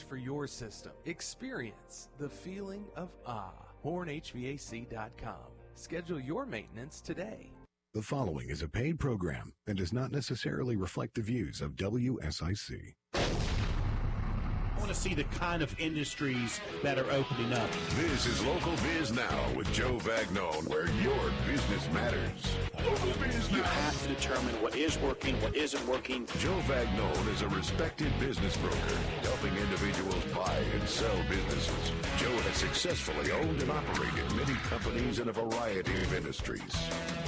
for your system. Experience the feeling of HornHVAC.com. Schedule your maintenance today. The following is a paid program and does not necessarily reflect the views of WSIC. I want to see the kind of industries that are opening up. This is Local Biz Now with Joe Vagnone, where your business matters. Local Biz Now. You have to determine what is working, what isn't working. Joe Vagnone is a respected business broker, helping individuals buy and sell businesses. Joe has successfully owned and operated many companies in a variety of industries.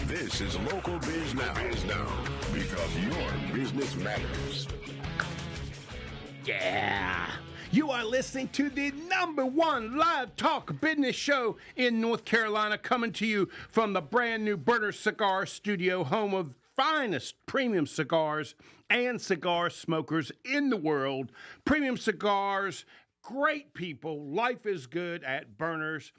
This is Local Biz Now. Biz Now, because your business matters. Yeah. You are listening to the #1 live talk business show in North Carolina, coming to you from the brand new Burner Cigar Studio, home of finest premium cigars and cigar smokers in the world. Premium cigars, great people. Life is good at Burners.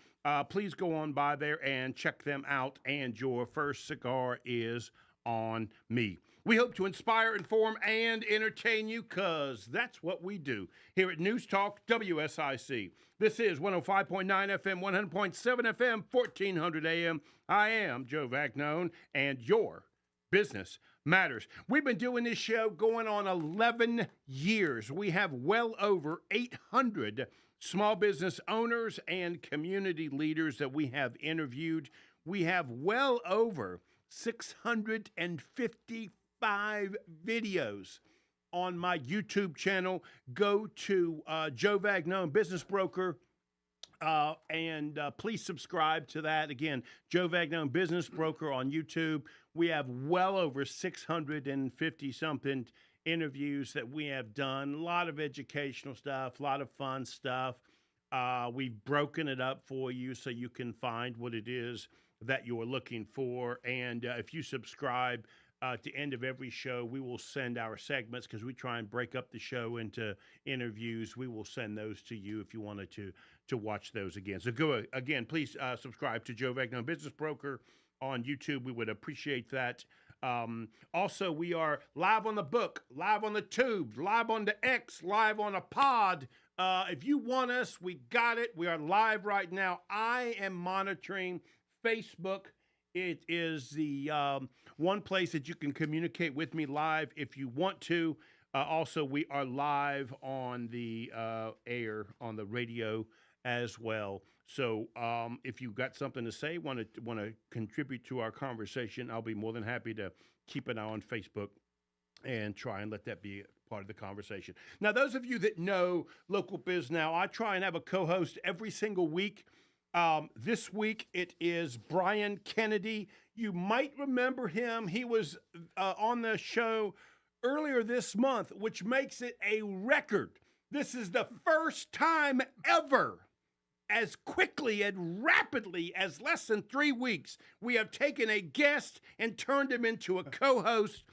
Please go on by there and check them out. And your first cigar is on me. We hope to inspire, inform, and entertain you, because that's what we do here at News Talk WSIC. This is 105.9 FM, 100.7 FM, 1400 AM. I am Joe Vagnone, and your business matters. We've been doing this show going on 11 years. We have well over 800 small business owners and community leaders that we have interviewed. We have well over 655 videos on my YouTube channel. Go to Joe Vagnone, Business Broker, and please subscribe to that. Again, Joe Vagnone, Business Broker on YouTube. We have well over 650-something interviews that we have done. A lot of educational stuff, a lot of fun stuff. We've broken it up for you so you can find what it is that you're looking for. And if you subscribe at the end of every show, we will send our segments, because we try and break up the show into interviews. We will send those to you if you wanted to watch those again. So go again, please subscribe to Joe Vagnone, Business Broker on YouTube. We would appreciate that. Also, we are live on the book, live on the tube, live on the X, live on a pod. If you want us, we got it. We are live right now. I am monitoring Facebook. It is the one place that you can communicate with me live if you want to. Also, we are live on the air, on the radio as well. So if you've got something to say, want to contribute to our conversation, I'll be more than happy to keep an eye on Facebook and try and let that be part of the conversation. Now, those of you that know Local Biz Now, I try and have a co-host every single week. This week, it is Brian Kennedy. You might remember him. He was on the show earlier this month, which makes it a record. This is the first time ever, as quickly and rapidly as less than 3 weeks, we have taken a guest and turned him into a co-host.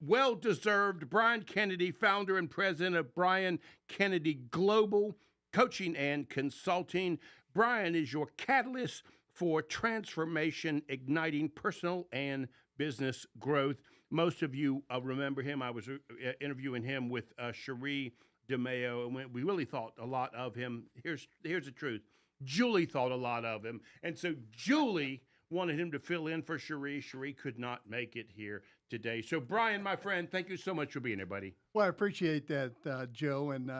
Well-deserved. Brian Kennedy, founder and president of Brian Kennedy Global Coaching and Consulting. Brian is your catalyst for transformation, igniting personal and business growth. Most of you remember him. I was interviewing him with Cherie DeMeo, and we really thought a lot of him. Here's the truth. Julie thought a lot of him. And so Julie wanted him to fill in for Cherie. Cherie could not make it here today. So, Brian, my friend, thank you so much for being here, buddy. Well, I appreciate that, Joe. And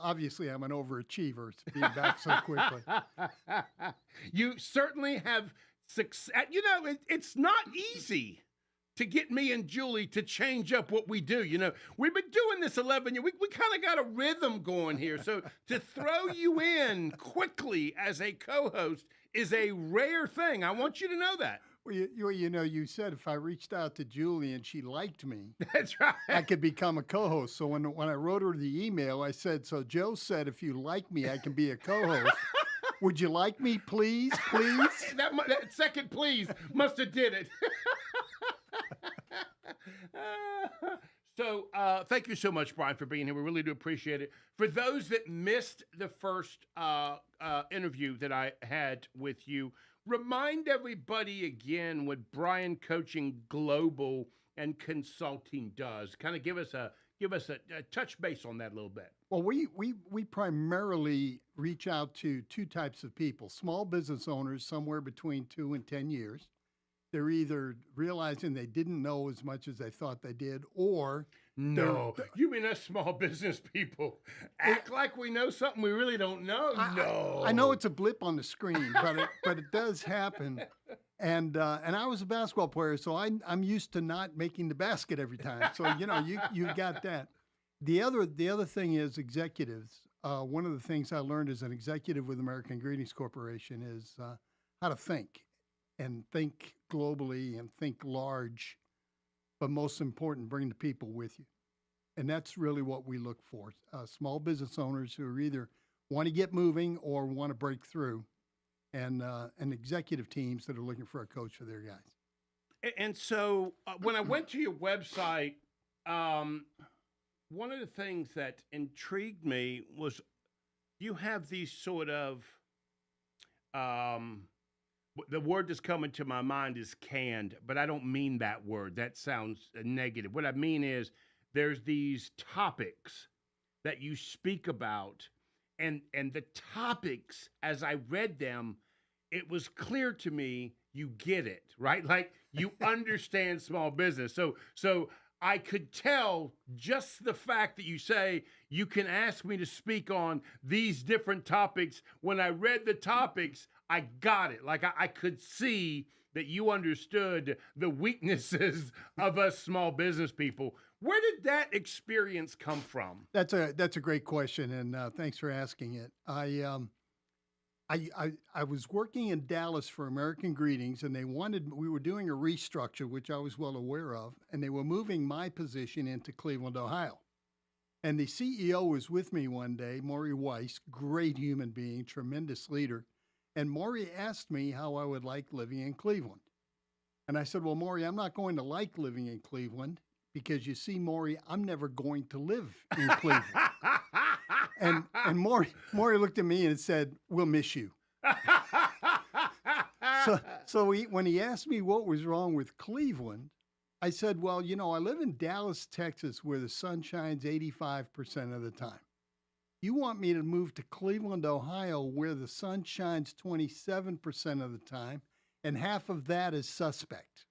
obviously, I'm an overachiever being back so quickly. You certainly have success. You know, it's not easy to get me and Julie to change up what we do. You know, we've been doing this 11 years. We kind of got a rhythm going here. So to throw you in quickly as a co-host is a rare thing. I want you to know that. Well, you said if I reached out to Julie and she liked me, that's right, I could become a co-host. So when I wrote her the email, I said, so Joe said, if you like me, I can be a co-host. Would you like me, please, please? that second please must have did it. So thank you so much, Brian, for being here. We really do appreciate it. For those that missed the first interview that I had with you, remind everybody again what Brian Coaching Global and Consulting does. Kind of give us a give us a touch base on that a little bit. Well, we primarily reach out to two types of people: small business owners, somewhere between 2 and 10 years. They're either realizing they didn't know as much as they thought they did, or No, you mean us small business people act like we know something we really don't know? No, I know it's a blip on the screen, but it does happen. And I was a basketball player, so I'm used to not making the basket every time. So you've got that. The other thing is executives. One of the things I learned as an executive with American Greetings Corporation is how to think globally and think large, but most important, bring the people with you. And that's really what we look for. Small business owners who are either want to get moving or want to break through, and executive teams that are looking for a coach for their guys. And so when I went to your website, one of the things that intrigued me was you have these sort of, the word that's coming to my mind is canned, but I don't mean that word. That sounds negative. What I mean is there's these topics that you speak about, and the topics, as I read them, it was clear to me you get it, right? Like you understand small business. So I could tell just the fact that you say you can ask me to speak on these different topics. When I read the topics, I got it. Like I could see that you understood the weaknesses of us small business people. Where did that experience come from? That's a great question, and thanks for asking it. I was working in Dallas for American Greetings, and we were doing a restructure, which I was well aware of, and they were moving my position into Cleveland, Ohio. And the CEO was with me one day, Maury Weiss, great human being, tremendous leader. And Maury asked me how I would like living in Cleveland. And I said, well, Maury, I'm not going to like living in Cleveland because you see, Maury, I'm never going to live in Cleveland. And Maury looked at me and said, we'll miss you. So when he asked me what was wrong with Cleveland, I said, well, I live in Dallas, Texas, where the sun shines 85% of the time. You want me to move to Cleveland, Ohio, where the sun shines 27% of the time, and half of that is suspect.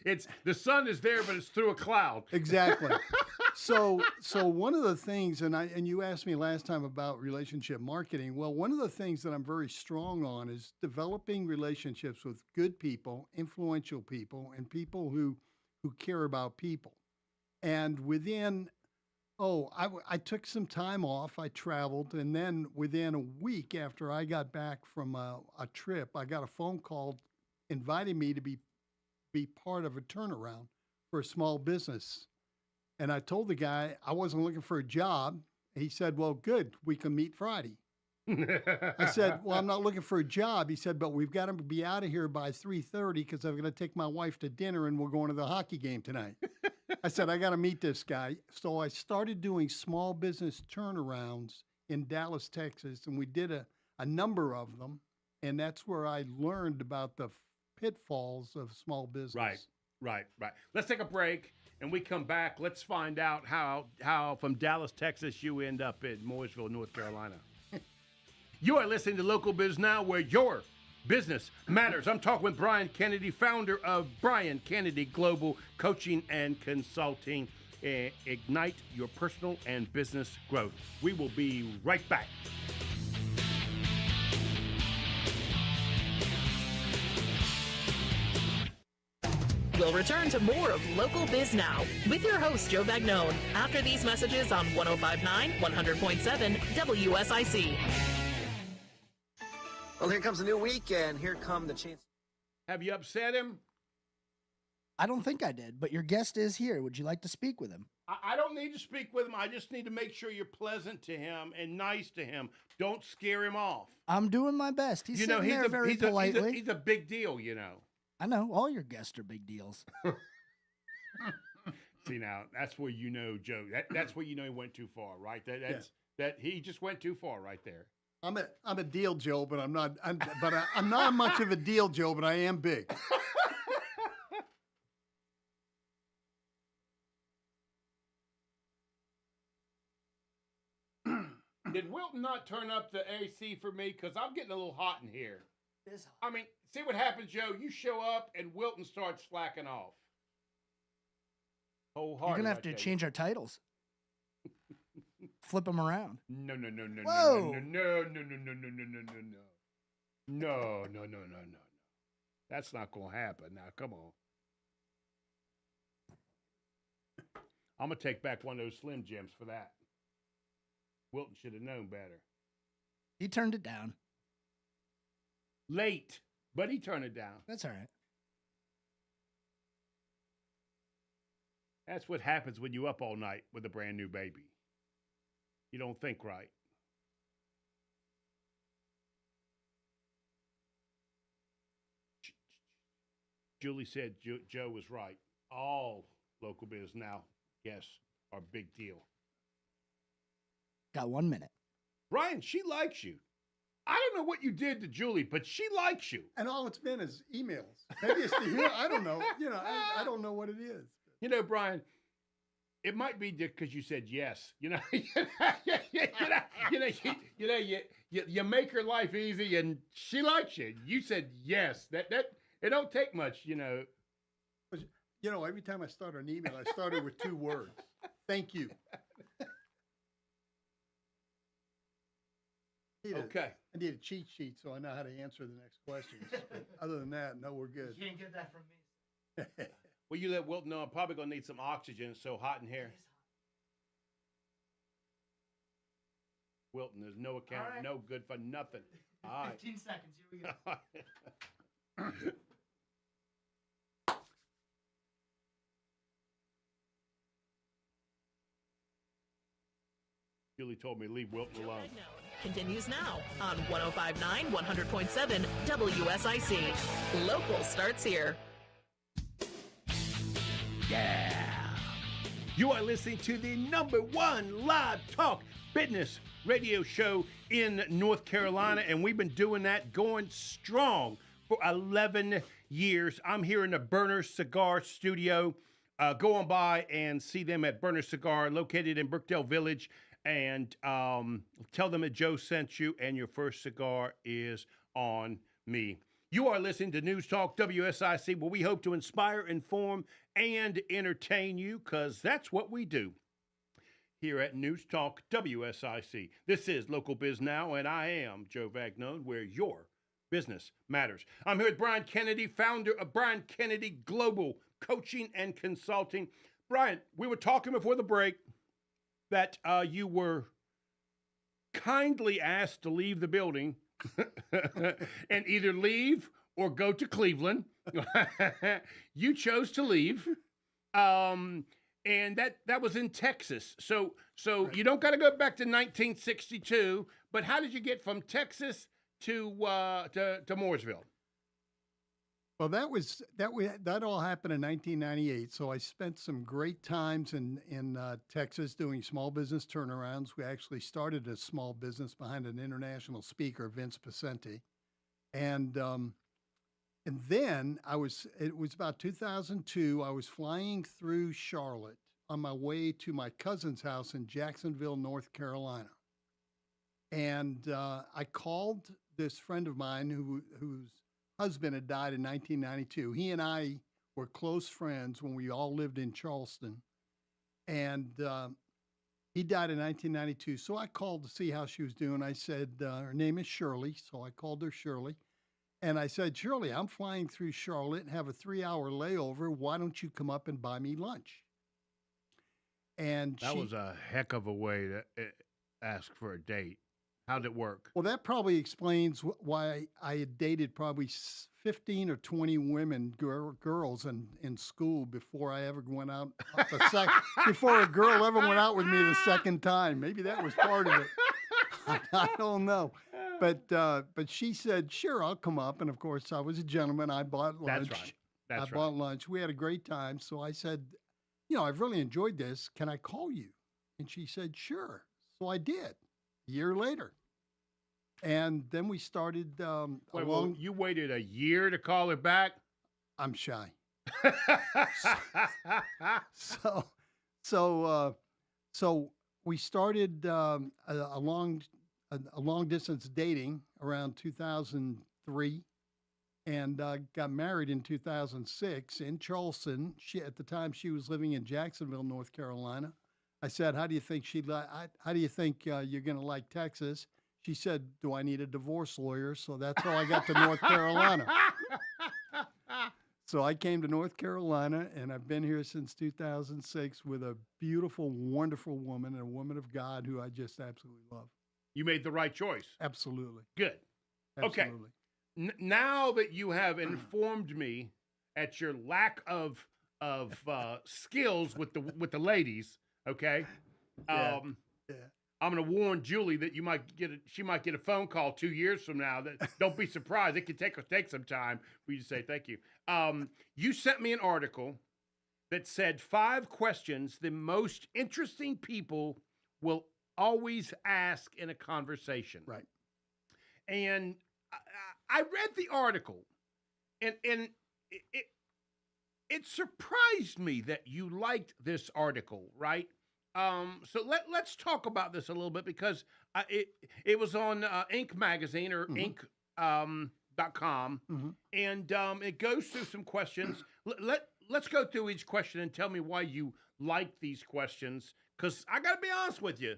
It's the sun is there, but it's through a cloud. Exactly. So one of the things, and you asked me last time about relationship marketing. Well, one of the things that I'm very strong on is developing relationships with good people, influential people, and people who care about people. And I took some time off. I traveled, and then within a week after I got back from a trip, I got a phone call inviting me to be part of a turnaround for a small business. And I told the guy I wasn't looking for a job. He said, well, good, we can meet Friday. I said, well, I'm not looking for a job. He said, but we've got to be out of here by 3:30 because I'm going to take my wife to dinner and we're going to the hockey game tonight. I said, I got to meet this guy. So I started doing small business turnarounds in Dallas, Texas, and we did a number of them. And that's where I learned about the pitfalls of small business. Right. Let's take a break, and we come back. Let's find out how from Dallas, Texas, you end up in Mooresville, North Carolina. You are listening to Local Biz Now, where your business matters. I'm talking with Brian Kennedy, founder of Brian Kennedy Global Coaching and Consulting. Ignite your personal and business growth. We will be right back. We'll return to more of Local Biz Now with your host, Joe Vagnone, after these messages on 105.9, 100.7 WSIC. Well, here comes a new week, and here come the chance. Have you upset him? I don't think I did, but your guest is here. Would you like to speak with him? I don't need to speak with him. I just need to make sure you're pleasant to him and nice to him. Don't scare him off. I'm doing my best. He's sitting there very politely. He's a big deal, I know. All your guests are big deals. See, now, that's where you know, Joe. That's where you know he went too far, right? That he just went too far right there. I'm a deal, Joe, but I'm not much of a deal, Joe, but I am big. Did Wilton not turn up the AC for me? Because I'm getting a little hot in here. It is hot. I mean, see what happens, Joe. You show up and Wilton starts slacking off. You're going to have to change our titles. Flip them around. No. Whoa. No. That's not going to happen. Now, come on. I'm going to take back one of those Slim Jims for that. Wilton should have known better. He turned it down. Late, but he turned it down. That's all right. That's what happens when you up all night with a brand new baby. You don't think right. Julie said Joe was right. All local biz now, yes, are big deal. Got 1 minute. Brian, she likes you. I don't know what you did to Julie, but she likes you. And all it's been is emails. Maybe it's I don't know. I don't know what it is. Brian, it might be because you said yes. You make her life easy, and she likes you. You said yes. That it don't take much. Every time I start an email, I started with 2 words. Thank you. Okay. I need a cheat sheet so I know how to answer the next questions. But other than that, no, we're good. You can't get that from me. Well, you let Wilton know I'm probably going to need some oxygen. It's so hot in here. Wilton, there's no account, right. no good for nothing. All right. 15 seconds. Here we go. Julie told me leave Wilton alone. Continues now on 105.9, 100.7 WSIC. Local starts here. Yeah. You are listening to the #1 live talk business radio show in North Carolina, and we've been doing that going strong for 11 years. I'm here in the Burner Cigar Studio. Go on by and see them at Burner Cigar, located in Brookdale Village, and tell them that Joe sent you, and your first cigar is on me. You are listening to News Talk WSIC, where we hope to inspire, inform, and entertain you, because that's what we do here at News Talk WSIC. This is Local Biz Now, and I am Joe Vagnone, where your business matters. I'm here with Brian Kennedy, founder of Brian Kennedy Global Coaching and Consulting. Brian, we were talking before the break that you were kindly asked to leave the building and either leave or go to Cleveland. You chose to leave, and that was in Texas. So you don't got to go back to 1962. But how did you get from Texas to Mooresville? Well, that all happened in 1998. So I spent some great times in Texas doing small business turnarounds. We actually started a small business behind an international speaker, Vince Pacenti, and then it was about 2002. I was flying through Charlotte on my way to my cousin's house in Jacksonville, North Carolina, and I called this friend of mine whose husband had died in 1992. He and I were close friends when we all lived in Charleston, and he died in 1992. So I called to see how she was doing. I said, her name is Shirley, so I called her Shirley. And I said, Shirley, I'm flying through Charlotte and have a 3-hour layover. Why don't you come up and buy me lunch? And that was a heck of a way to ask for a date. How'd it work? Well, that probably explains why I had dated probably 15 or 20 women, girls in school before I ever went out before a girl ever went out with me the second time. Maybe that was part of it. I don't know. But she said, sure, I'll come up. And of course, I was a gentleman. I bought lunch. That's right. I bought lunch. We had a great time. So I said, I've really enjoyed this. Can I call you? And she said, sure. So I did. A year later. And then we started. Well, you waited a year to call her back? I'm shy. So we started a long distance dating around 2003, and got married in 2006 in Charleston. At the time she was living in Jacksonville, North Carolina. I said, "How do you think how do you think you're going to like Texas?" She said, "Do I need a divorce lawyer?" So that's how I got to North Carolina. So I came to North Carolina, and I've been here since 2006 with a beautiful, wonderful woman, and a woman of God who I just absolutely love. You made the right choice. Absolutely. Good. Absolutely. Okay. Now that you have informed me at your lack of skills with the ladies, okay, Yeah. I'm going to warn Julie that she might get a phone call 2 years from now. That don't be surprised. It could take some time for you to say thank you. You sent me an article that said 5 questions the most interesting people will always ask in a conversation. Right. And I read the article, and it surprised me that you liked this article, right? So let's talk about this a little bit, because it was on Inc. magazine, or Inc.com, and it goes through some questions. Let's go through each question and tell me why you like these questions, because I got to be honest with you.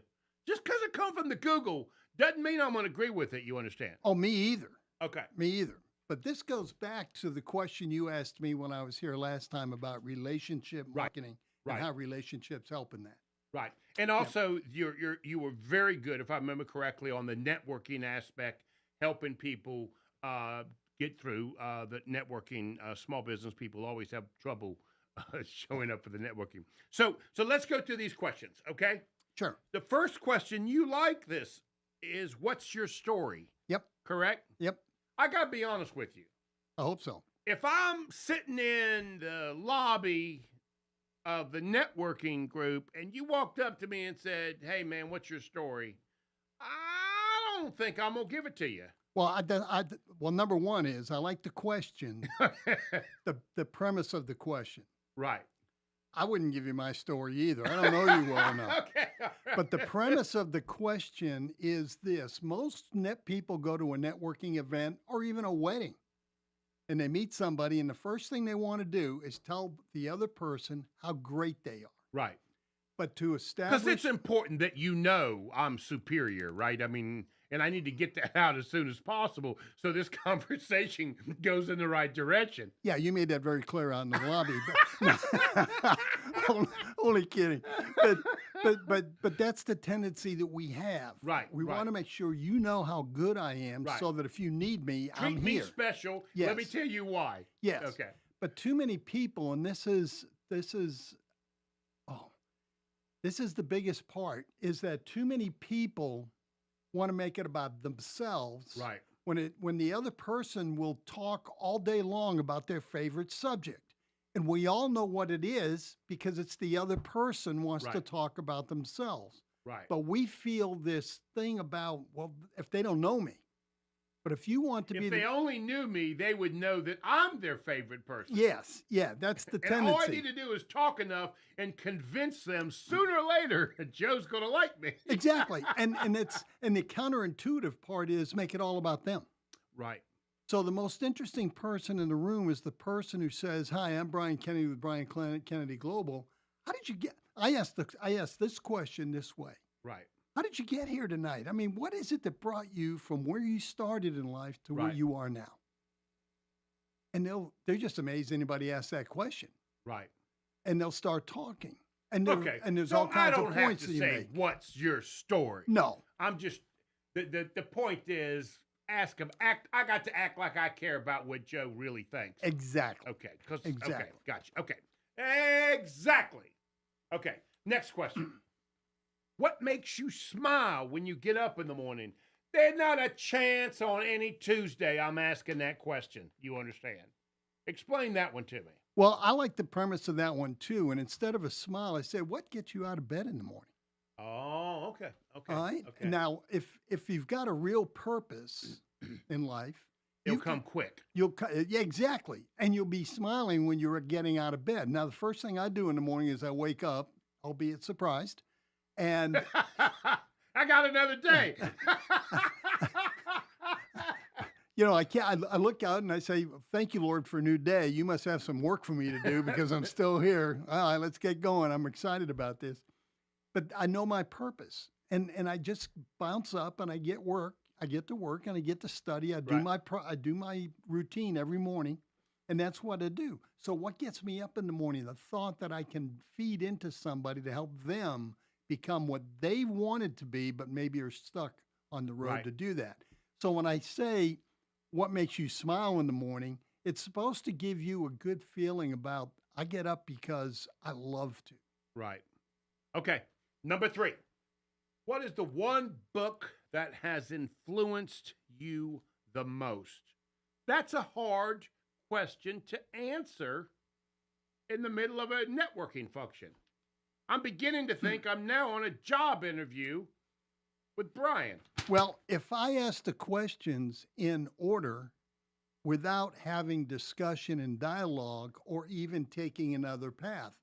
Just because it comes from the Google doesn't mean I'm going to agree with it, you understand? Oh, me either. Okay. Me either. But this goes back to the question you asked me when I was here last time about relationship marketing and how relationships help in that. Right. And also, you were very good, if I remember correctly, on the networking aspect, helping people get through the networking. Small business people always have trouble showing up for the networking. So let's go through these questions, okay? Sure. The first question, you like this, is what's your story? Yep. Correct? Yep. I got to be honest with you. I hope so. If I'm sitting in the lobby of the networking group and you walked up to me and said, "Hey, man, what's your story?" I don't think I'm going to give it to you. Well, well, number one is I like the question, the premise of the question. Right. I wouldn't give you my story either. I don't know you well enough. Okay. All right. But the premise of the question is this. Most people go to a networking event or even a wedding, and they meet somebody, and the first thing they want to do is tell the other person how great they are. Right. But to establish... Because it's important that you know I'm superior, right? I mean, and I need to get that out as soon as possible so this conversation goes in the right direction. Yeah, you made that very clear out in the lobby. But, only kidding. But that's the tendency that we have. Right. We want to make sure you know how good I am, so that if you need me, I'm here. Treat me special. Yes. Let me tell you why. Yes. Okay. But too many people, and this is the biggest part, is that too many people want to make it about themselves. Right. When the other person will talk all day long about their favorite subject. And we all know what it is because it's the other person wants to talk about themselves. Right. But we feel this thing about, well, if they don't know me. But if you want to be... If they only knew me, they would know that I'm their favorite person. Yes. Yeah, that's the tendency. And all I need to do is talk enough and convince them sooner or later that Joe's going to like me. Exactly. And the counterintuitive part is make it all about them. Right. So the most interesting person in the room is the person who says, "Hi, I'm Brian Kennedy with Brian Kennedy Global. How did you get..." I asked this question this way. Right. How did you get here tonight? I mean, what is it that brought you from where you started in life to where you are now? And they're just amazed anybody asks that question. Right. And they'll start talking. And and there's so all kinds of points I don't have to that you say, make. what's your story? No. I'm just, the point is, ask them, I got to act like I care about what Joe really thinks. Exactly. Okay. Exactly. Okay, gotcha. Okay. Exactly. Okay, next question. What makes you smile when you get up in the morning? There's not a chance on any Tuesday I'm asking that question. You understand? Explain that one to me. Well, I like the premise of that one too. And instead of a smile, I said, what gets you out of bed in the morning? Oh, okay. Okay. All right. Okay. Now, if you've got a real purpose in life, it'll come quick. Yeah, exactly. And you'll be smiling when you're getting out of bed. Now, the first thing I do in the morning is I wake up, albeit surprised, And I got another day. you know, I look out and I say, thank you, Lord, for a new day. You must have some work for me to do because I'm still here. All right, let's get going. I'm excited about this. But I know my purpose. And I just bounce up and I get work. I get to work and I get to study. I do I do my routine every morning. And that's what I do. So what gets me up in the morning? The thought that I can feed into somebody to help them become what they wanted to be, but maybe are stuck on the road to do that. So when I say, what makes you smile in the morning, it's supposed to give you a good feeling about, I get up because I love to. Right. Okay. Number 3. What is the one book that has influenced you the most? That's a hard question to answer in the middle of a networking function. I'm beginning to think I'm now on a job interview with Brian. Well, if I ask the questions in order without having discussion and dialogue or even taking another path,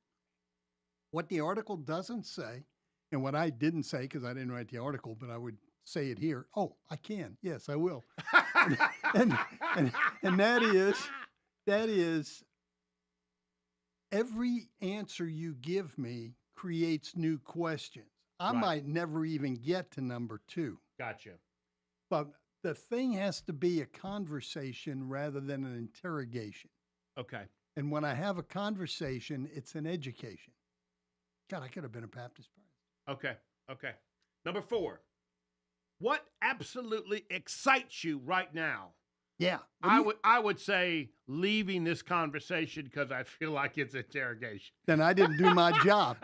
what the article doesn't say, and what I didn't say because I didn't write the article, but I would say it here. Oh, I can. Yes, I will. and that is every answer you give me creates new questions. I might never even get to number 2. Gotcha. But the thing has to be a conversation rather than an interrogation. Okay. And when I have a conversation, it's an education. God, I could have been a Baptist priest. Okay. Number 4. What absolutely excites you right now? Yeah. I would say leaving this conversation because I feel like it's interrogation. Then I didn't do my job.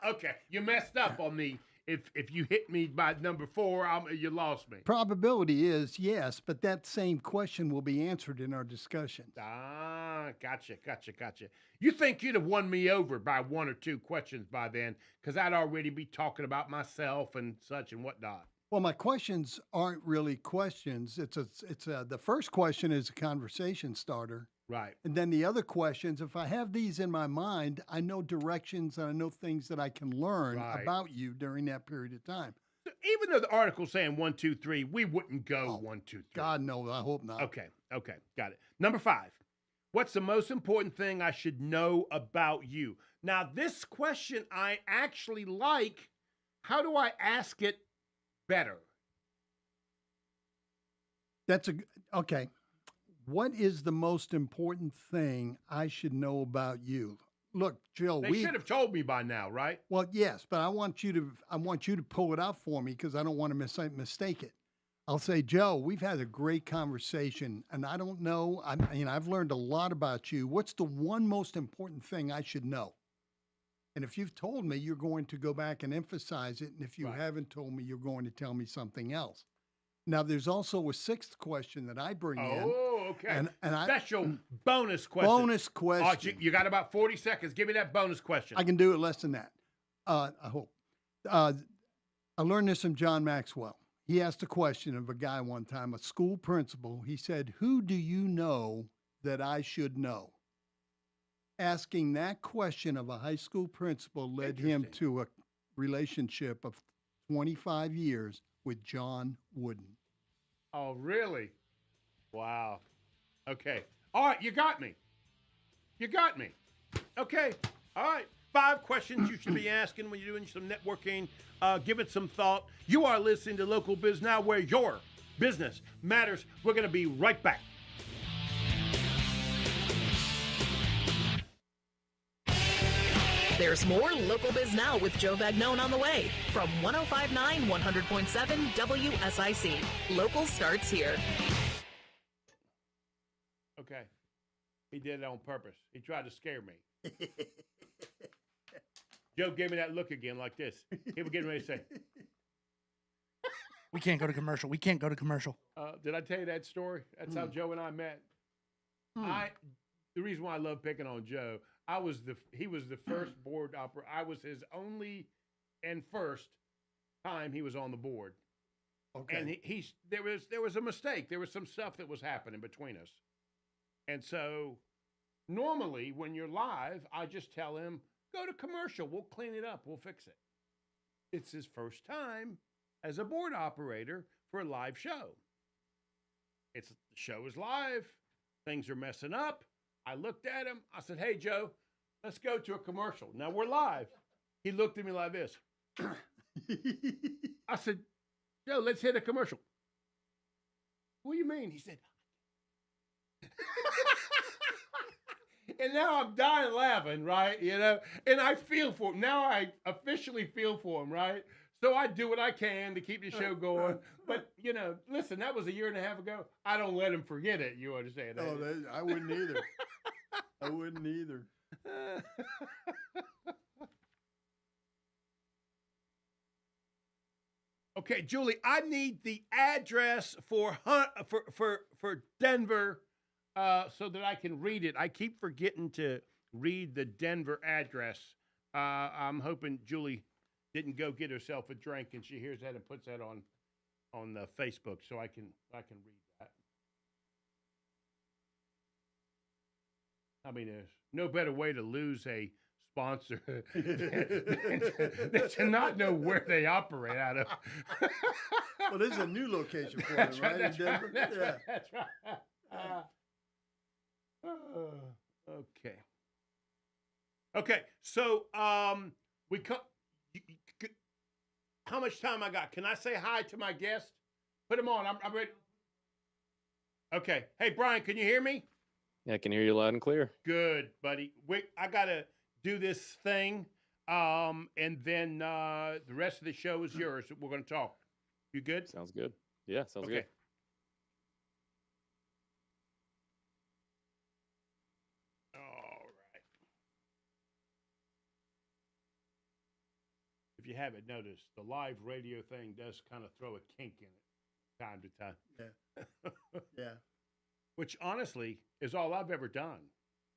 Okay. You messed up on me. If you hit me by number 4, you lost me. Probability is yes, but that same question will be answered in our discussion. Gotcha. You think you'd have won me over by 1 or 2 questions by then because I'd already be talking about myself and such and whatnot. Well, my questions aren't really questions. The first question is a conversation starter. Right. And then the other questions, if I have these in my mind, I know directions and I know things that I can learn about you during that period of time. So even though the article's saying 1, 2, 3, we wouldn't go 1, 2, 3. God, no, I hope not. Okay. Got it. Number 5. What's the most important thing I should know about you? Now, this question I actually like. How do I ask it better? Okay. What is the most important thing I should know about you? Look, Joe, they should have told me by now, right? Well, yes, but I want you to pull it out for me because I don't want to mistake it. I'll say, Joe, we've had a great conversation, and I don't know. I've learned a lot about you. What's the one most important thing I should know? And if you've told me, you're going to go back and emphasize it. And if you haven't told me, you're going to tell me something else. Now, there's also a 6th question that I bring in. Oh, okay. And Special bonus question. Bonus question. You got about 40 seconds. Give me that bonus question. I can do it less than that. I hope. I learned this from John Maxwell. He asked a question of a guy one time, a school principal. He said, who do you know that I should know? Asking that question of a high school principal led him to a relationship of 25 years with John Wooden. Oh, really? Wow. Okay. All right, you got me. Okay. All right. 5 questions you should be asking when you're doing some networking. Give it some thought. You are listening to Local Biz Now, where your business matters. We're going to be right back. There's more Local Biz Now with Joe Vagnone on the way from 105.9 100.7 WSIC. Local starts here. Okay. He did it on purpose. He tried to scare me. Joe gave me that look again like this. He was getting ready to say, We can't go to commercial. did I tell you that story? That's how Joe and I met. The reason why I love picking on Joe, he was the first board operator. I was his only and first time he was on the board. Okay. And there was a mistake. There was some stuff that was happening between us. And so normally when you're live, I just tell him, go to commercial. We'll clean it up. We'll fix it. it's his first time as a board operator for a live show. The show is live. Things are messing up. I looked at him. I said, hey, Joe, let's go to a commercial. Now we're live. He looked at me like this. I said, Joe, let's hit a commercial. What do you mean? He said, and now I'm dying laughing, right? You know, and I feel for him. Now I officially feel for him, right? So I do what I can to keep the show going. But, you know, listen, that was a year and a half ago. I don't let him forget it. You understand? Oh, I wouldn't either. I wouldn't either. Okay, Julie, I need the address for Denver so that I can read it. I keep forgetting to read the Denver address. I'm hoping Julie didn't go get herself a drink and she hears that and puts that on Facebook so I can read that. I mean, there's no better way to lose a sponsor than to not know where they operate out of. Well, this is a new location for them, right? That's in Denver? right. That's right. Okay. Okay. So we come. How much time I got? Can I say hi to my guest? Put him on. I'm ready. Okay. Hey, Brian, can you hear me? Yeah, I can hear you loud and clear. Good, buddy. I gotta do this thing, and then the rest of the show is yours. We're gonna talk. You good? Sounds good. Yeah, sounds Okay. good. All right. If you haven't noticed, the live radio thing does kind of throw a kink in it time to time. Yeah. Yeah. Which honestly is all I've ever done.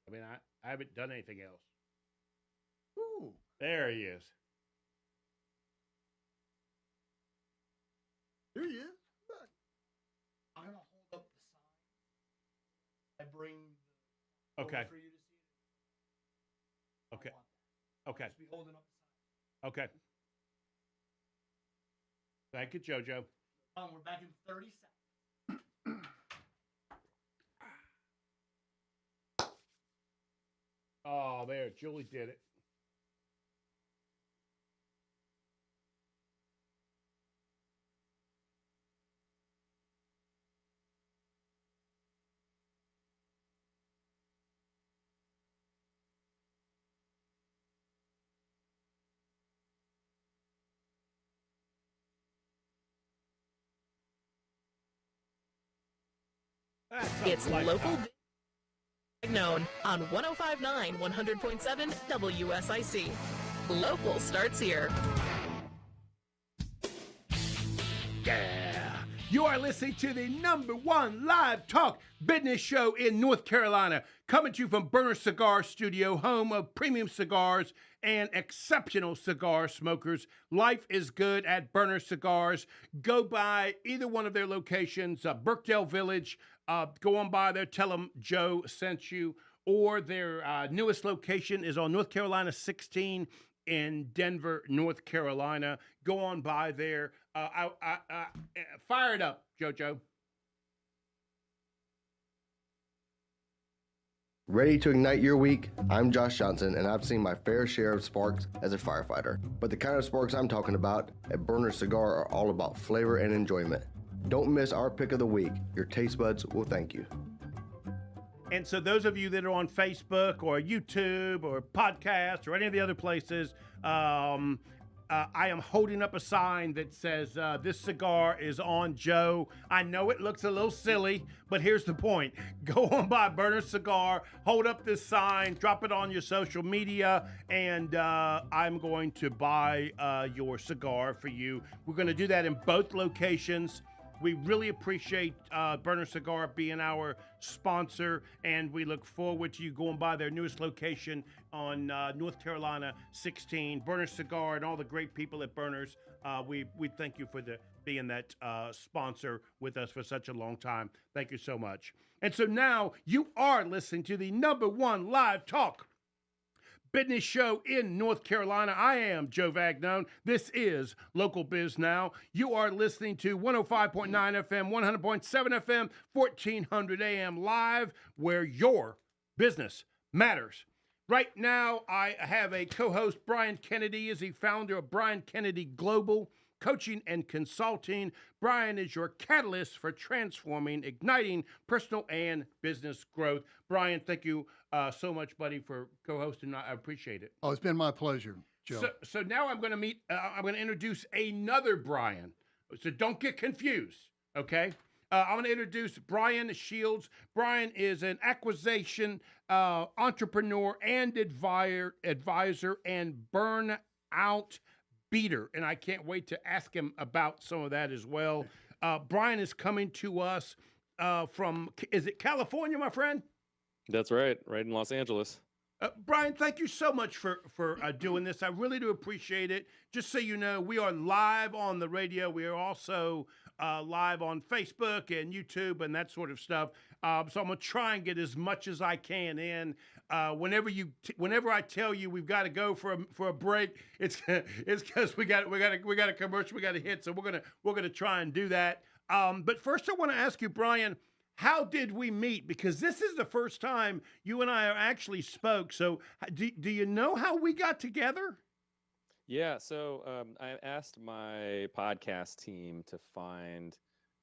I mean, I haven't done anything else. Ooh. There he is. Here he is. I'm gonna hold up the sign. I bring Okay. for you to see it. Okay. Okay. Just be holding up the Okay. Thank you, JoJo. sign. We're back in 30 seconds. Oh, there. Julie did it. It's local Vagnone on 105.9 100.7 WSIC. Local starts here. Yeah. You are listening to the #1 live talk business show in North Carolina, coming to you from Burner Cigar Studio, home of premium cigars and exceptional cigar smokers. Life is good at Burner Cigars. Go by either one of their locations, Birkdale Village. Go on by there, tell them Joe sent you. Or their newest location is on North Carolina 16 in Denver, North Carolina. Go on by there. Fire it up, JoJo. Ready to ignite your week? I'm Josh Johnson, and I've seen my fair share of sparks as a firefighter. But the kind of sparks I'm talking about at Burner Cigar are all about flavor and enjoyment. Don't miss our pick of the week. Your taste buds will thank you. And so those of you that are on Facebook or YouTube or podcast or any of the other places, I am holding up a sign that says, this cigar is on Joe. I know it looks a little silly, but here's the point. Go on by Burner Cigar, hold up this sign, drop it on your social media, and I'm going to buy your cigar for you. We're going to do that in both locations. We really appreciate Burner Cigar being our sponsor, and we look forward to you going by their newest location on North Carolina 16. Burner Cigar and all the great people at Burners, we thank you for being that sponsor with us for such a long time. Thank you so much. And so now you are listening to the #1 live talk business show in North Carolina. I am Joe Vagnone. This is Local Biz Now. You are listening to 105.9 FM, 100.7 FM, 1400 AM live, where your business matters. Right now, I have a co-host, Brian Kennedy, is the founder of Brian Kennedy Global Coaching and Consulting. Brian is your catalyst for transforming, igniting personal and business growth. Brian, thank you so much, buddy, for co-hosting. I appreciate it. Oh, it's been my pleasure, Joe. So now I'm going to introduce another Brian. So don't get confused, okay? I'm going to introduce Brian Shields. Brian is an acquisition entrepreneur and advisor and burnout beater, and I can't wait to ask him about some of that as well. Brian is coming to us from, is it California, my friend? That's right in Los Angeles. Brian, thank you so much for doing this. I really do appreciate it. Just so you know, we are live on the radio. We are also live on Facebook and YouTube and that sort of stuff. So I'm gonna try and get as much as I can in. Whenever I tell you we've got to go for a break, it's because we got a commercial we got to hit. So we're gonna try and do that. But first, I want to ask you, Brian, how did we meet? Because this is the first time you and I are actually spoke. So do you know how we got together? Yeah, so I asked my podcast team to find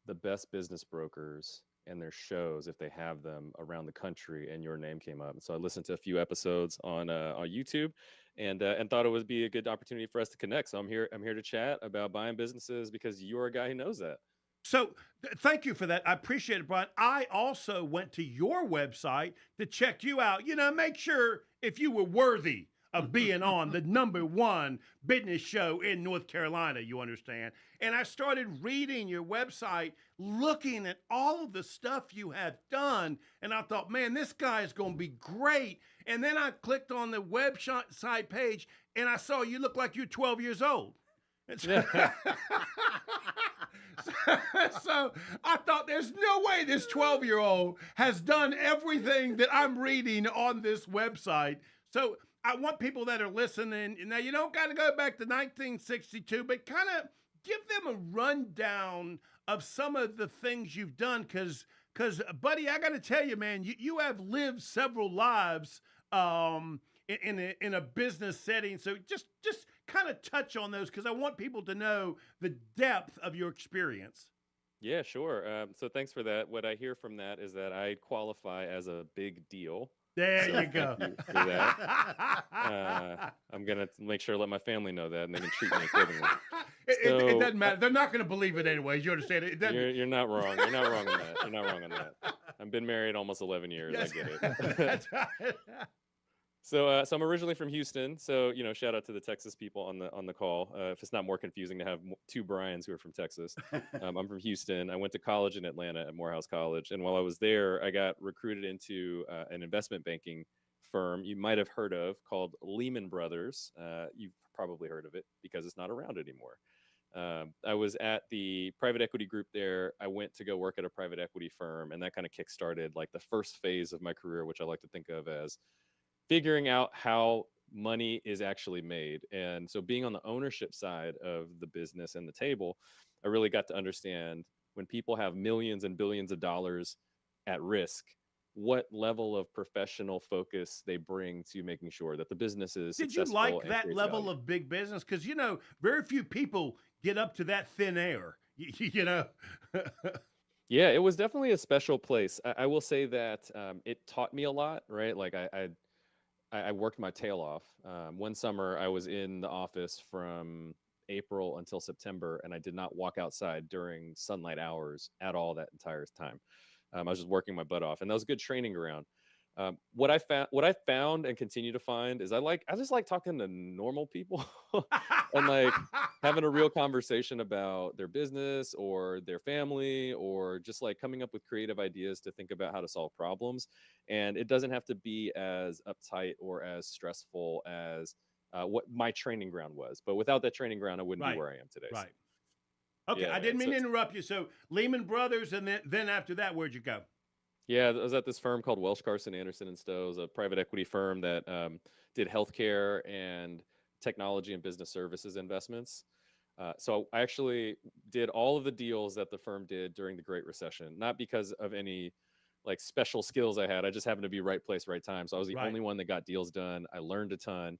the best business brokers and their shows, if they have them, around the country, and your name came up. And so I listened to a few episodes on YouTube, and thought it would be a good opportunity for us to connect. So I'm here to chat about buying businesses because you're a guy who knows that. So thank you for that. I appreciate it, Brian. I also went to your website to check you out, make sure if you were worthy of being on the #1 business show in North Carolina, you understand? And I started reading your website, looking at all of the stuff you have done, and I thought, man, this guy is going to be great. And then I clicked on the website page, and I saw you look like you're 12 years old. So I thought, there's no way this 12-year-old has done everything that I'm reading on this website. So I want people that are listening, now you don't got to go back to 1962, but kind of give them a rundown of some of the things you've done. Because buddy, I got to tell you, man, you have lived several lives in a business setting. So just kind of touch on those, because I want people to know the depth of your experience. Yeah, sure. So thanks for that. What I hear from that is that I qualify as a big deal. There you go. For that. I'm going to make sure to let my family know that, and they can treat me accordingly. It doesn't matter. They're not going to believe it anyways. You understand it? You're not wrong. You're not wrong on that. You're not wrong on that. I've been married almost 11 years. Yes. I get it. That's right. So I'm originally from Houston. So, shout out to the Texas people on the call. If it's not more confusing to have two Brians who are from Texas. I'm from Houston. I went to college in Atlanta at Morehouse College. And while I was there, I got recruited into an investment banking firm you might have heard of called Lehman Brothers. You've probably heard of it because it's not around anymore. I was at the private equity group there. I went to go work at a private equity firm, and that kind of kickstarted like the first phase of my career, which I like to think of as figuring out how money is actually made. And so being on the ownership side of the business and the table, I really got to understand when people have millions and billions of dollars at risk, what level of professional focus they bring to making sure that the business is successful. Did you like that level of big business? Because, very few people get up to that thin air, Yeah, it was definitely a special place. I will say that it taught me a lot, right? Like I worked my tail off. One summer, I was in the office from April until September, and I did not walk outside during sunlight hours at all that entire time. I was just working my butt off, and that was a good training ground. What I found and continue to find is I just like talking to normal people and like having a real conversation about their business or their family, or just like coming up with creative ideas to think about how to solve problems. And it doesn't have to be as uptight or as stressful as what my training ground was. But without that training ground, I wouldn't be where I am today. Right. Okay, yeah, I didn't mean to interrupt you. So Lehman Brothers, and then after that, where'd you go? Yeah, I was at this firm called Welsh, Carson, Anderson & Stowe. It was a private equity firm that did healthcare and technology and business services investments. So I actually did all of the deals that the firm did during the Great Recession, not because of any like special skills I had. I just happened to be right place, right time. So I was the only one that got deals done. I learned a ton.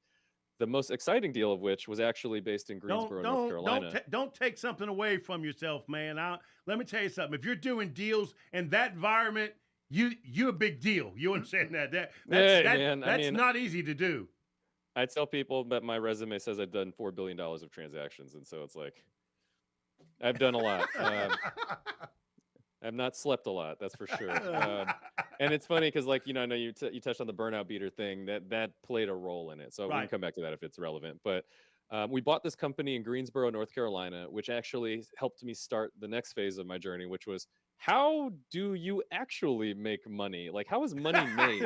The most exciting deal of which was actually based in Greensboro, North Carolina. Don't take something away from yourself, man. Let me tell you something. If you're doing deals in that environment, you're a big deal. You understand that? That's not easy to do. I tell people that my resume says I've done $4 billion of transactions, and so it's like I've done a lot. I've not slept a lot, that's for sure. And it's funny because, like, I know you touched on the burnout beater thing. That played a role in it. So we can come back to that if it's relevant. But we bought this company in Greensboro, North Carolina, which actually helped me start the next phase of my journey, which was, how do you actually make money? Like, how is money made?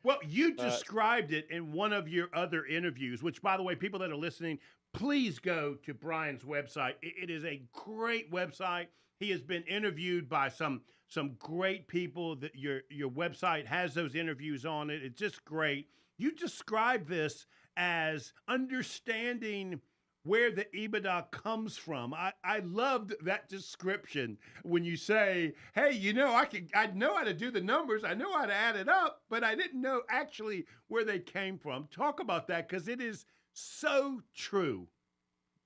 Well, you described it in one of your other interviews, which, by the way, people that are listening, please go to Brian's website. It is a great website. He has been interviewed by some great people. That your website has those interviews on it. It's just great. You describe this as understanding where the EBITDA comes from. I loved that description when you say, hey, I know how to do the numbers. I know how to add it up, but I didn't know actually where they came from. Talk about that, because it is so true.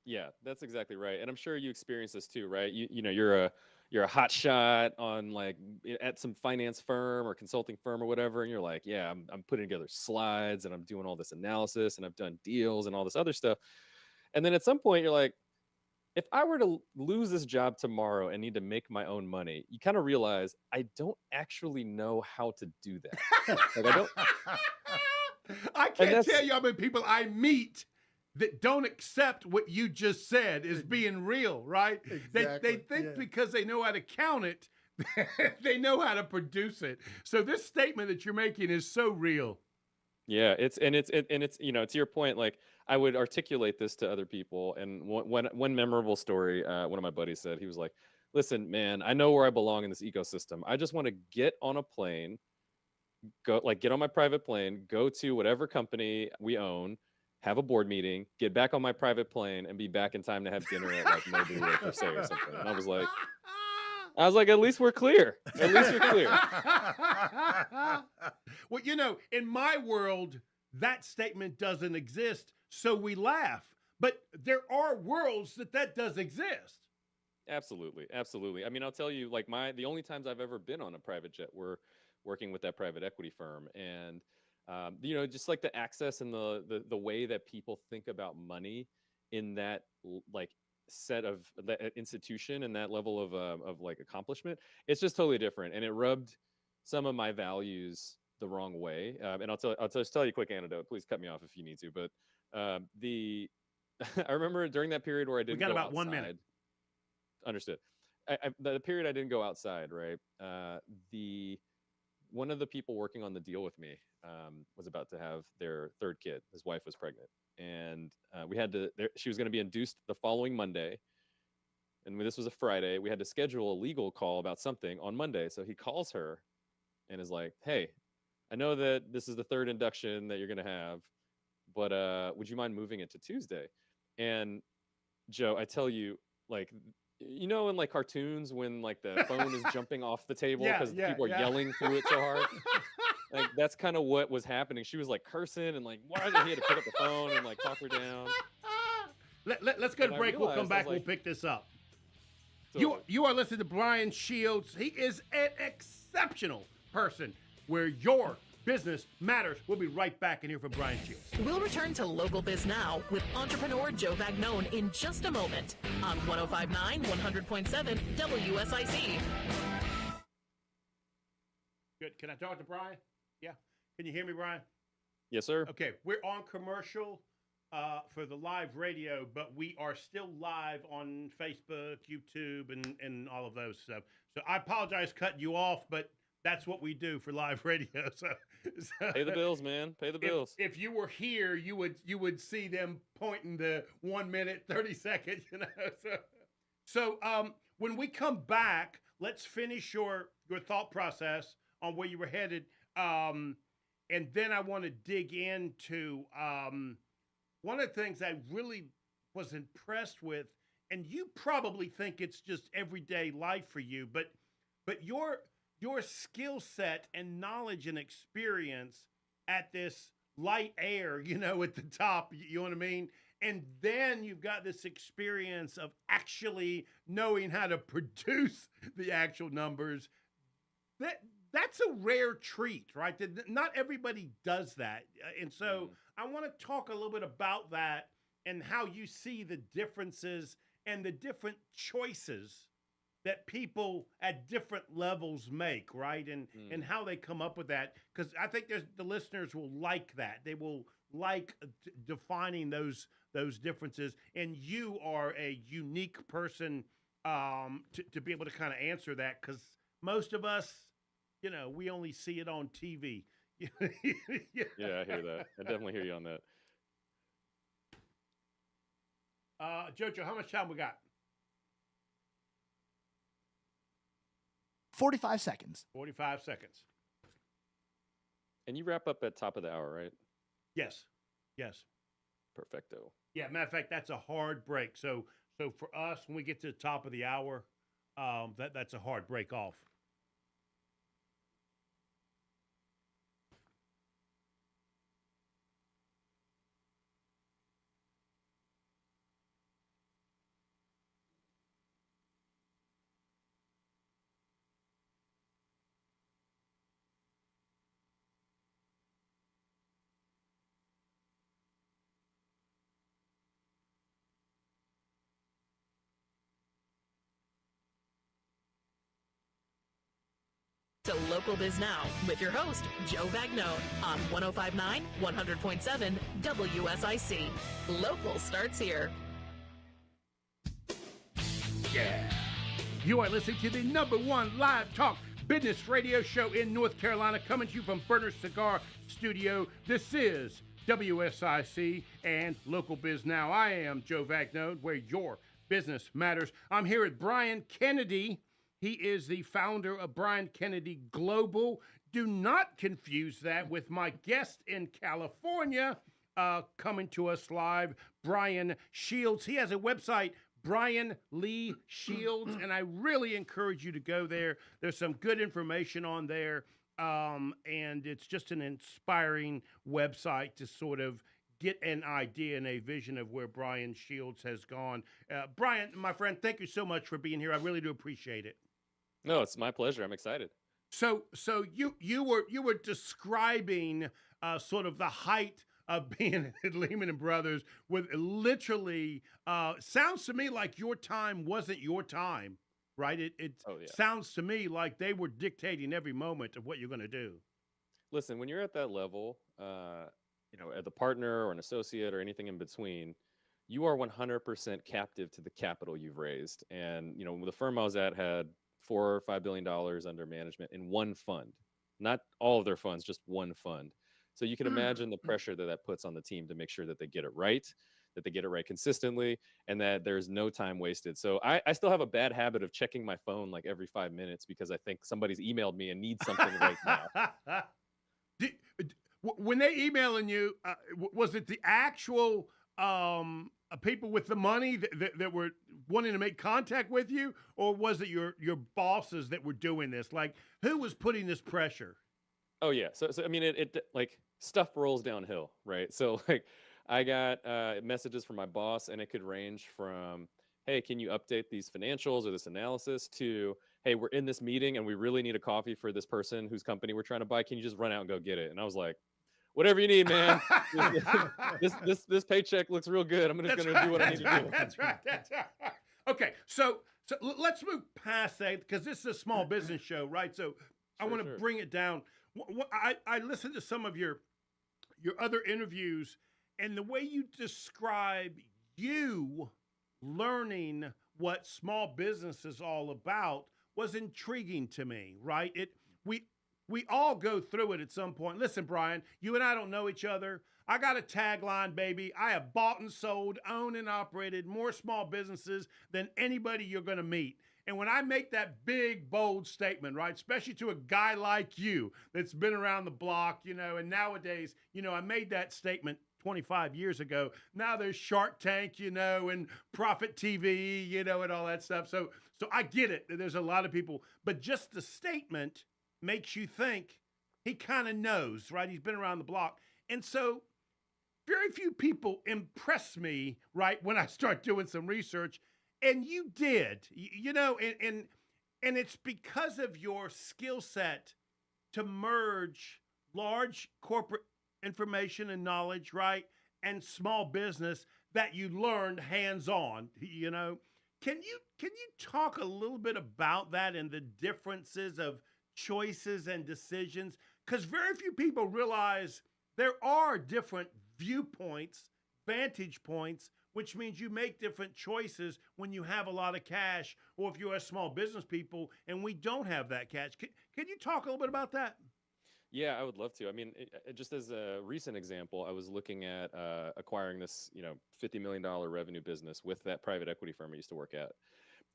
Yeah, that's exactly right. And I'm sure you experience this too, right? You're a hot shot on like at some finance firm or consulting firm or whatever, and you're like, yeah, I'm putting together slides and I'm doing all this analysis and I've done deals and all this other stuff. And then at some point you're like, if I were to lose this job tomorrow and need to make my own money, you kind of realize I don't actually know how to do that. Like, I don't. I can't tell you how many people I meet that don't accept what you just said as being real, right? They think because they know how to count it, they know how to produce it. So this statement that you're making is so real. Yeah, it's to your point, like I would articulate this to other people. And one memorable story, one of my buddies said, he was like, listen, man, I know where I belong in this ecosystem. I just want to get on a plane, get on my private plane, go to whatever company we own, have a board meeting, get back on my private plane, and be back in time to have dinner at like Nobu or Crusade or something. And I was like, at least we're clear. At least we're clear. Well, in my world, that statement doesn't exist, so we laugh. But there are worlds that does exist. Absolutely. Absolutely. I mean, I'll tell you, like the only times I've ever been on a private jet were working with that private equity firm. And just like the access and the way that people think about money in that like set of that institution and that level of like accomplishment, it's just totally different. And it rubbed some of my values the wrong way. And I'll just tell you a quick anecdote. Please cut me off if you need to. But I remember during that period where I didn't. We got go about outside, 1 minute. Understood. The period I didn't go outside, right? One of the people working on the deal with me was about to have their third kid. His wife was pregnant, and she was going to be induced the following Monday. And this was a Friday. We had to schedule a legal call about something on Monday. So he calls her and is like, hey, I know that this is the third induction that you're going to have, but would you mind moving it to Tuesday? And Joe, I tell you, like, in like cartoons when like the phone is jumping off the table because people are yelling through it so hard. Like that's kind of what was happening. She was like cursing and like, why did he have to pick up the phone and like talk her down? Let's go to break. We'll come back. We'll pick this up. Totally. You are listening to Brian Shields. He is an exceptional person where your business matters. We'll be right back in here for Brian Shields. We'll return to Local Biz Now with entrepreneur Joe Vagnone in just a moment on 105.9, 100.7 WSIC. Good. Can I talk to Brian? Yeah. Can you hear me, Brian? Yes, sir. Okay. We're on commercial for the live radio, but we are still live on Facebook, YouTube, and all of those stuff. So I apologize cutting you off, but that's what we do for live radio. So pay the bills, man. Pay the bills. If you were here, you would see them pointing to 1 minute, 30 seconds, So when we come back, let's finish your thought process on where you were headed. and then I want to dig into one of the things I really was impressed with, and you probably think it's just everyday life for you, but your skill set and knowledge and experience at this light air, at the top, you know what I mean? And then you've got this experience of actually knowing how to produce the actual numbers. That's a rare treat, right? Not everybody does that. And so I want to talk a little bit about that and how you see the differences and the different choices that people at different levels make, right? And how they come up with that. Because I think the listeners will like that. They will like defining those differences. And you are a unique person to be able to kind of answer that, because most of us, we only see it on TV. Yeah, I hear that. I definitely hear you on that. Jojo, how much time we got? 45 seconds. 45 seconds. And you wrap up at top of the hour, right? Yes. Perfecto. Yeah, matter of fact, that's a hard break. So for us, when we get to the top of the hour, that's a hard break off. To Local Biz Now with your host, Joe Vagnone, on 105.9, 100.7 WSIC. Local starts here. Yeah. You are listening to the #1 live talk business radio show in North Carolina, coming to you from Burner Cigar Studio. This is WSIC and Local Biz Now. I am Joe Vagnone, where your business matters. I'm here with Brian Kennedy. He is the founder of Brian Kennedy Global. Do not confuse that with my guest in California, coming to us live, Brian Shields. He has a website, Brian Lee Shields, and I really encourage you to go there. There's some good information on there, and it's just an inspiring website to sort of get an idea and a vision of where Brian Shields has gone. Brian, my friend, thank you so much for being here. I really do appreciate it. No, it's my pleasure. I'm excited. So you were describing sort of the height of being at Lehman Brothers with literally sounds to me like your time wasn't your time, right? It sounds to me like they were dictating every moment of what you're going to do. Listen, when you're at that level, as a partner or an associate or anything in between, you are 100% captive to the capital you've raised. And the firm I was at had $4 or $5 billion under management in one fund, not all of their funds, just one fund. So you can imagine the pressure that puts on the team to make sure that they get it right, consistently, and that there's no time wasted. So I still have a bad habit of checking my phone like every 5 minutes because I think somebody's emailed me and needs something right now. When they emailing you, was it the actual people with the money that were wanting to make contact with you, or was it your bosses that were doing this? Like, who was putting this pressure? Oh yeah, so I mean, it like stuff rolls downhill, right? So like, I got messages from my boss, and it could range from, "Hey, can you update these financials or this analysis?" to, "Hey, we're in this meeting and we really need a coffee for this person whose company we're trying to buy. Can you just run out and go get it?" And I was like, "Whatever you need, man. this paycheck looks real good. I'm just going to do what I need to do." That's right. Okay, so let's move past that, because this is a small business show, right? So I want to bring it down. I listened to some of your other interviews, and the way you describe you learning what small business is all about was intriguing to me, right? We all go through it at some point. Listen, Brian, you and I don't know each other. I got a tagline, baby. I have bought and sold, owned and operated more small businesses than anybody you're going to meet. And when I make that big, bold statement, right, especially to a guy like you that's been around the block, and nowadays, I made that statement 25 years ago. Now there's Shark Tank, and Profit TV, and all that stuff. So I get it. There's a lot of people, but just the statement makes you think he kind of knows, right? He's been around the block. And so very few people impress me, right, when I start doing some research. And you did, and it's because of your skill set to merge large corporate information and knowledge, right, and small business that you learned hands-on, Can you talk a little bit about that and the differences of choices and decisions? Because very few people realize there are different viewpoints, vantage points, which means you make different choices when you have a lot of cash or if you're a small business people and we don't have that cash. Can you talk a little bit about that? Yeah, I would love to. I mean, just as a recent example, I was looking at acquiring this, $50 million revenue business with that private equity firm I used to work at.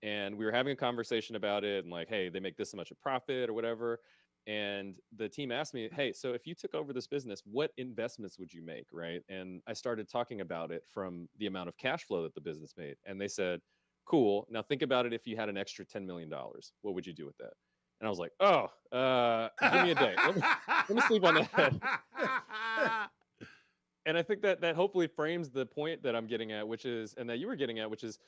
And we were having a conversation about it and like, hey, they make this much a profit or whatever. And the team asked me, hey, so if you took over this business, what investments would you make, right? And I started talking about it from the amount of cash flow that the business made. And they said, cool. Now think about it. If you had an extra $10 million, what would you do with that? And I was like, give me a day. Let me sleep on that. And I think that hopefully frames the point that I'm getting at, which is, and that you were getting at, which is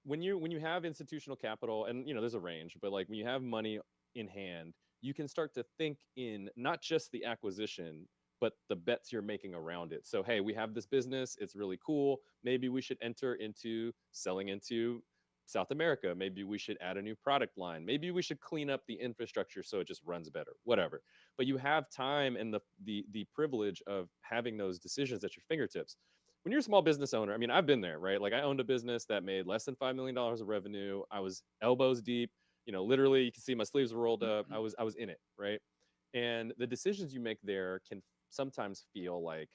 when you have institutional capital, and there's a range, but like when you have money in hand, you can start to think in not just the acquisition, but the bets you're making around it. So, hey, we have this business. It's really cool. Maybe we should enter into selling into South America. Maybe we should add a new product line. Maybe we should clean up the infrastructure so it just runs better, whatever. But you have time and the privilege of having those decisions at your fingertips. When you're a small business owner, I mean, I've been there, right? Like I owned a business that made less than $5 million of revenue. I was elbows deep. Literally, you can see my sleeves were rolled up. I was in it, right? And the decisions you make there can sometimes feel like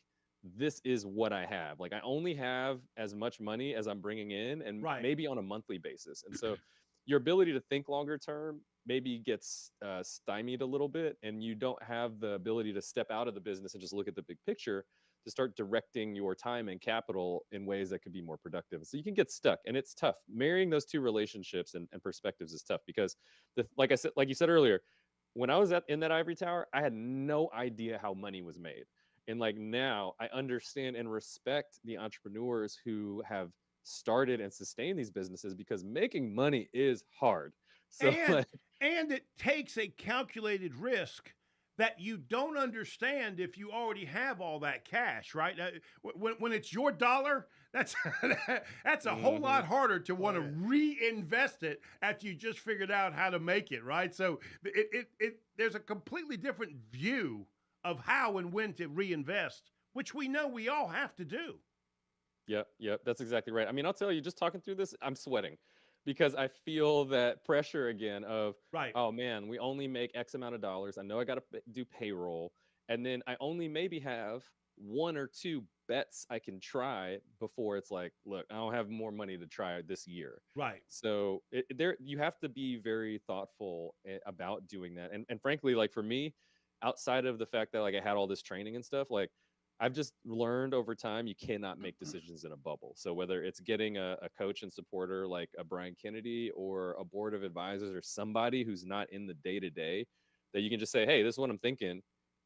this is what I have. Like I only have as much money as I'm bringing in, and maybe on a monthly basis. And so your ability to think longer term maybe gets stymied a little bit, and you don't have the ability to step out of the business and just look at the big picture to start directing your time and capital in ways that could be more productive. So you can get stuck, and it's tough. Marrying those two relationships and perspectives is tough because, like you said earlier, when I was in that ivory tower, I had no idea how money was made. And like now I understand and respect the entrepreneurs who have started and sustained these businesses because making money is hard. So and it takes a calculated risk that you don't understand if you already have all that cash, right? When it's your dollar, that's a whole lot harder to want to reinvest it after you just figured out how to make it, right? So there's a completely different view of how and when to reinvest, which we know we all have to do. Yep, that's exactly right. I mean, I'll tell you, just talking through this, I'm sweating. Because I feel that pressure again of, oh man, we only make X amount of dollars. I know I got to do payroll. And then I only maybe have one or two bets I can try before it's like, look, I don't have more money to try this year. Right. So you have to be very thoughtful about doing that. And frankly, like for me, outside of the fact that like I had all this training and stuff, like I've just learned over time, you cannot make decisions in a bubble. So whether it's getting a coach and supporter like a Brian Kennedy or a board of advisors or somebody who's not in the day-to-day that you can just say, hey, this is what I'm thinking.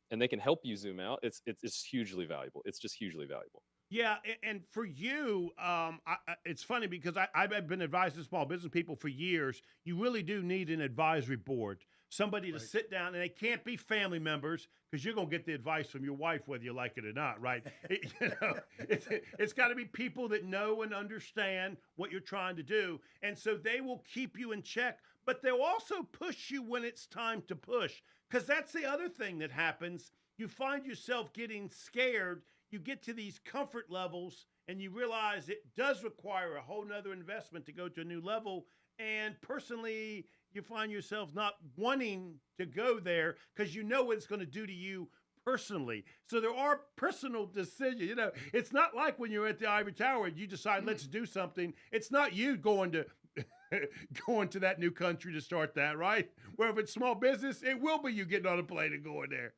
And they can help you zoom out. It's hugely valuable. It's just hugely valuable. Yeah. And for you, it's funny because I've been advising small business people for years. You really do need an advisory board, somebody to sit down, and they can't be family members because you're going to get the advice from your wife, whether you like it or not, right? It's got to be people that know and understand what you're trying to do. And so they will keep you in check, but they'll also push you when it's time to push, because that's the other thing that happens. You find yourself getting scared. You get to these comfort levels and you realize it does require a whole nother investment to go to a new level. And personally, you find yourself not wanting to go there because you know what it's going to do to you personally. So there are personal decisions. It's not like when you're at the ivory tower and you decide, let's do something. It's not you going to going to that new country to start that, right? Where if it's small business, it will be you getting on a plane and going there.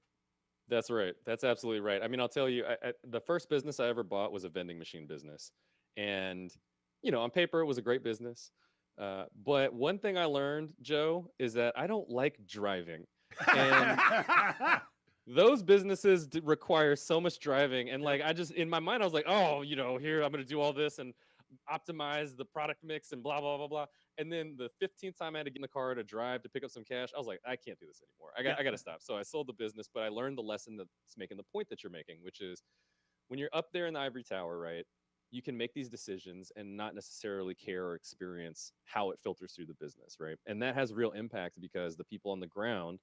That's right. That's absolutely right. I mean, I'll tell you, the first business I ever bought was a vending machine business. And, on paper, it was a great business. But one thing I learned, Joe, is that I don't like driving. And those businesses require so much driving. And like, in my mind, I was like, oh, here, I'm going to do all this and optimize the product mix and blah, blah, blah, blah. And then the 15th time I had to get in the car to drive to pick up some cash, I was like, I can't do this anymore. I got to stop. So I sold the business, but I learned the lesson that's making the point that you're making, which is when you're up there in the ivory tower, right, you can make these decisions and not necessarily care or experience how it filters through the business, right? And that has real impact because the people on the ground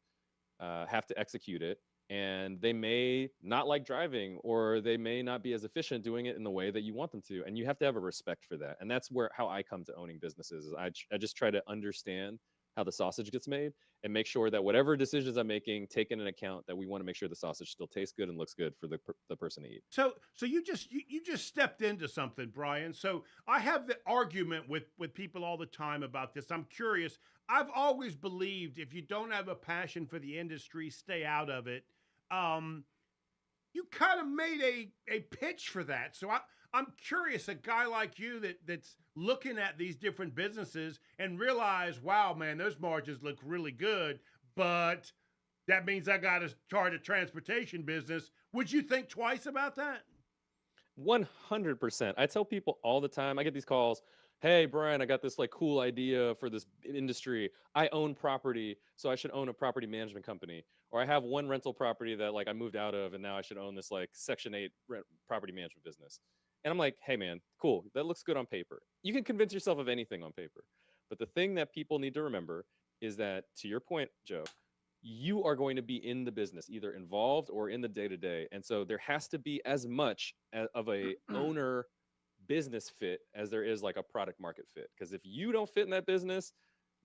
have to execute it. And they may not like driving, or they may not be as efficient doing it in the way that you want them to. And you have to have a respect for that. And that's how I come to owning businesses is I just try to understand how the sausage gets made and make sure that whatever decisions I'm making take into account that we want to make sure the sausage still tastes good and looks good for the person to eat. So you just stepped into something, Brian. So I have the argument with people all the time about this. I'm curious. I've always believed if you don't have a passion for the industry, stay out of it. You kind of made a pitch for that. So I'm curious, a guy like you that's looking at these different businesses and realize, wow, man, those margins look really good, but that means I got to start a transportation business. Would you think twice about that? 100%. I tell people all the time, I get these calls. Hey, Brian, I got this like cool idea for this industry. I own property, so I should own a property management company. Or I have one rental property that like I moved out of, and now I should own this like Section 8 property management business. And I'm like, hey, man, cool. That looks good on paper. You can convince yourself of anything on paper. But the thing that people need to remember is that, to your point, Joe, you are going to be in the business, either involved or in the day-to-day. And so there has to be as much of a owner business fit as there is like a product market fit. Because if you don't fit in that business,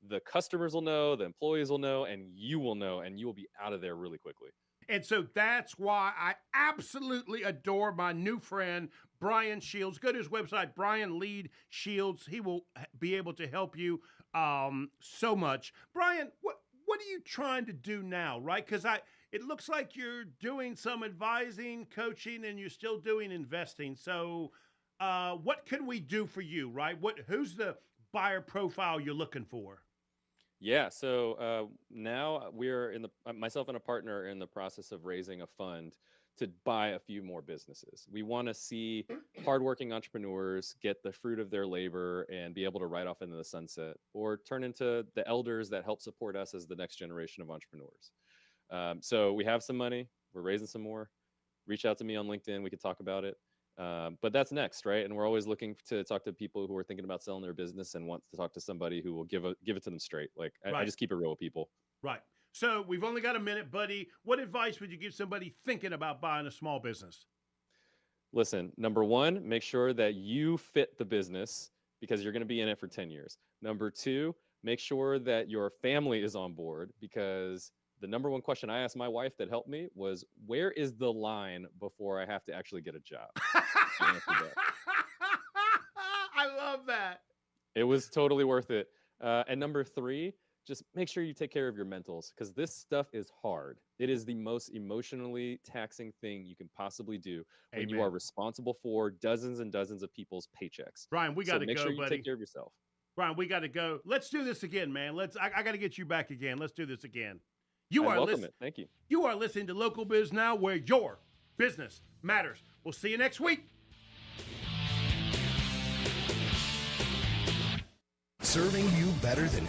the customers will know, the employees will know, and you will know, and you will be out of there really quickly. And so that's why I absolutely adore my new friend, Brian Shields. Go to his website, Brian Lead Shields. He will be able to help you so much. Brian, what are you trying to do now, right? Because it looks like you're doing some advising, coaching, and you're still doing investing. So what can we do for you, right? Who's the buyer profile you're looking for? Yeah, so now we're myself and a partner are in the process of raising a fund to buy a few more businesses. We want to see hardworking entrepreneurs get the fruit of their labor and be able to ride off into the sunset or turn into the elders that help support us as the next generation of entrepreneurs. So we have some money, we're raising some more. Reach out to me on LinkedIn, we could talk about it. But that's next, right? And we're always looking to talk to people who are thinking about selling their business and want to talk to somebody who will give it to them straight. Like I just keep it real with people. Right. So we've only got a minute, buddy. What advice would you give somebody thinking about buying a small business? Listen, number one, make sure that you fit the business because you're going to be in it for 10 years. Number two, make sure that your family is on board because the number one question I asked my wife that helped me was, where is the line before I have to actually get a job? I love that. It was totally worth it. And number three, just make sure you take care of your mentals because this stuff is hard. It is the most emotionally taxing thing you can possibly do when you are responsible for dozens and dozens of people's paychecks. Brian, we got to go, make sure you buddy. take care of yourself. Brian, we got to go. Let's do this again, man. I got to get you back again. Let's do this again. Thank you. You are listening to Local Biz Now, where your business matters. We'll see you next week. Serving you better than